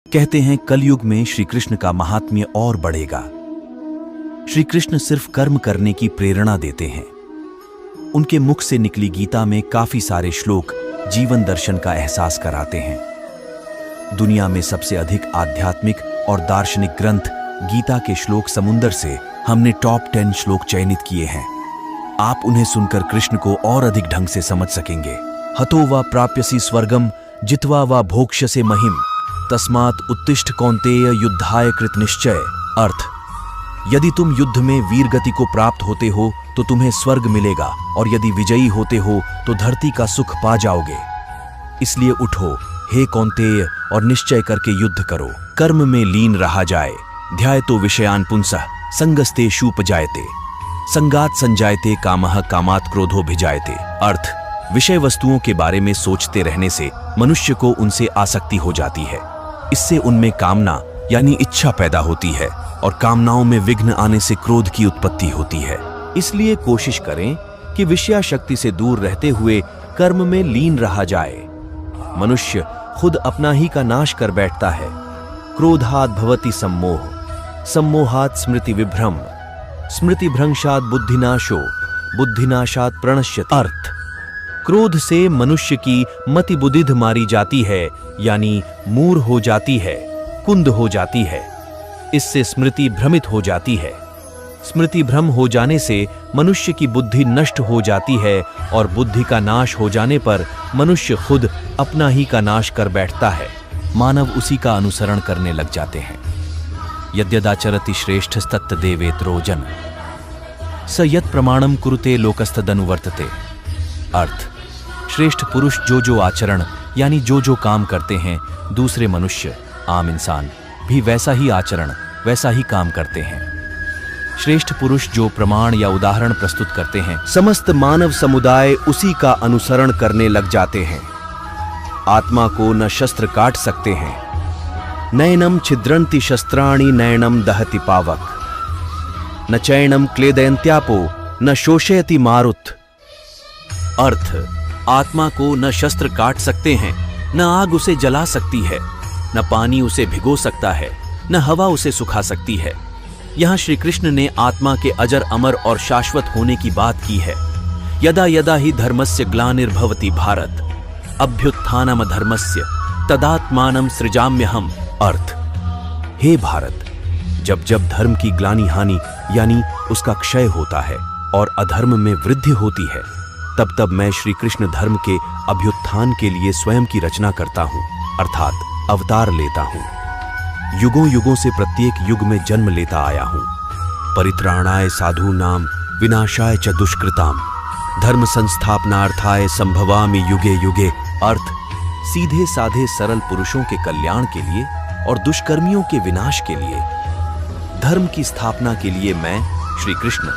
कहते हैं कलयुग में श्री कृष्ण का महात्म्य और बढ़ेगा। श्री कृष्ण सिर्फ कर्म करने की प्रेरणा देते हैं। उनके मुख से निकली गीता में काफी सारे श्लोक जीवन दर्शन का एहसास कराते हैं। दुनिया में सबसे अधिक आध्यात्मिक और दार्शनिक ग्रंथ गीता के श्लोक समुंदर से हमने टॉप 10 श्लोक चयनित किए हैं। आप उन्हें सुनकर कृष्ण को और अधिक ढंग से समझ सकेंगे। हतो वा प्राप्यसि स्वर्गम जित्वा वा भोक्ष्यसे महिम तस्मात् उत्तिष्ठ कौन्तेय युद्धाय कृत निश्चय। अर्थ, यदि तुम युद्ध में वीर गति को प्राप्त होते हो तो तुम्हें स्वर्ग मिलेगा, और यदि विजयी होते हो तो धरती का सुख पा जाओगे। इसलिए उठो हे कौन्तेय और निश्चय करके युद्ध करो। कर्म में लीन रहा जाए। ध्यायतो विषयान पुंसः संगस्ते शूपजायते संगात संजायते कामः कामात् क्रोधो भिजायते। अर्थ, विषय वस्तुओं के बारे में सोचते रहने से मनुष्य को उनसे आसक्ति हो जाती है। इससे उनमें कामना यानी इच्छा पैदा होती है, और कामनाओं में विघ्न आने से क्रोध की उत्पत्ति होती है। इसलिए कोशिश करें कि विषयाशक्ति से दूर रहते हुए कर्म में लीन रहा जाए। मनुष्य खुद अपना ही का नाश कर बैठता है। क्रोधात् भवति सम्मोह, सम्मोहात् स्मृति विभ्रम, स्मृति भ्रंशात् बुद्धिनाशो, बुद्धिनाशात् प्रणश्यति। अर्थ, क्रोध से मनुष्य की मति बुद्धिध मारी जाती है, यानी मूर हो जाती है, कुंद हो जाती है। इससे स्मृति भ्रमित हो जाती है। स्मृति भ्रम हो जाने से मनुष्य की बुद्धि नष्ट हो जाती है, और बुद्धि का नाश हो जाने पर मनुष्य खुद अपना ही का नाश कर बैठता है। मानव उसी का अनुसरण करने लग जाते हैं। यद्यदाचरति श्रेष्ठस्तत्त देवेत्रो जन स यत् प्रमाणम कुरुते लोकस्तदनुवर्तते। अर्थ, श्रेष्ठ पुरुष जो जो आचरण यानी जो जो काम करते हैं, दूसरे मनुष्य आम इंसान भी वैसा ही आचरण वैसा ही काम करते हैं। श्रेष्ठ पुरुष जो प्रमाण या उदाहरण प्रस्तुत करते हैं, समस्त मानव समुदाय उसी का अनुसरण करने लग जाते हैं। आत्मा को न शस्त्र काट सकते हैं। नयनम छिद्रन्ति शस्त्राणि नयनम दहति पावक, न चैनम क्लेदयन्त्यापो न शोषयति मारुत। अर्थ, आत्मा को न शस्त्र काट सकते हैं, न आग उसे जला सकती है, न पानी उसे भिगो सकता है, न हवा उसे सुखा सकती है। यहाँ श्री कृष्ण ने आत्मा के अजर अमर और शाश्वत होने की बात की है। यदा यदा ही धर्मस्य ग्लानिर्भवति भारत अभ्युत्थानम धर्मस्य तदात्मानं सृजाम्यहम्। अर्थ, हे भारत, जब जब धर्म की ग्लानि हानि यानी उसका क्षय होता है और अधर्म में वृद्धि होती है, तब तब मैं श्री कृष्ण धर्म के अभ्युत्थान के लिए स्वयं की रचना करता हूँ, अर्थात अवतार लेता हूँ। युगों युगों से प्रत्येक युग में जन्म लेता आया हूँ। परित्राणाय साधूनां विनाशाय च दुष्कृतां धर्म संस्थापनार्थाय संभवामि युगे युगे। अर्थ, सीधे साधे सरल पुरुषों के कल्याण के लिए और दुष्कर्मियों के विनाश के लिए, धर्म की स्थापना के लिए मैं श्री कृष्ण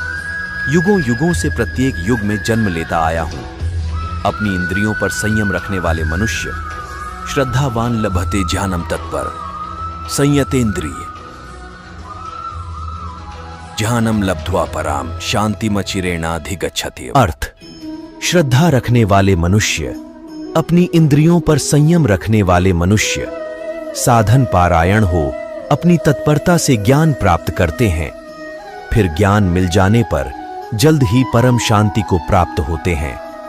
युगों युगों से प्रत्येक युग में जन्म लेता आया हूं। अपनी इंद्रियों पर संयम रखने वाले मनुष्य श्रद्धावान लभते ज्ञानम तत्पर संयतेन्द्रिय ज्ञानम लब्ध्वा पराम शांतिमचिरेणाधिगच्छति। अर्थ, श्रद्धा रखने वाले मनुष्य, अपनी इंद्रियों पर संयम रखने वाले मनुष्य साधन पारायण हो अपनी तत्परता से ज्ञान प्राप्त करते हैं। फिर ज्ञान मिल जाने पर जल्द ही परम शांति को प्राप्त होते हैं।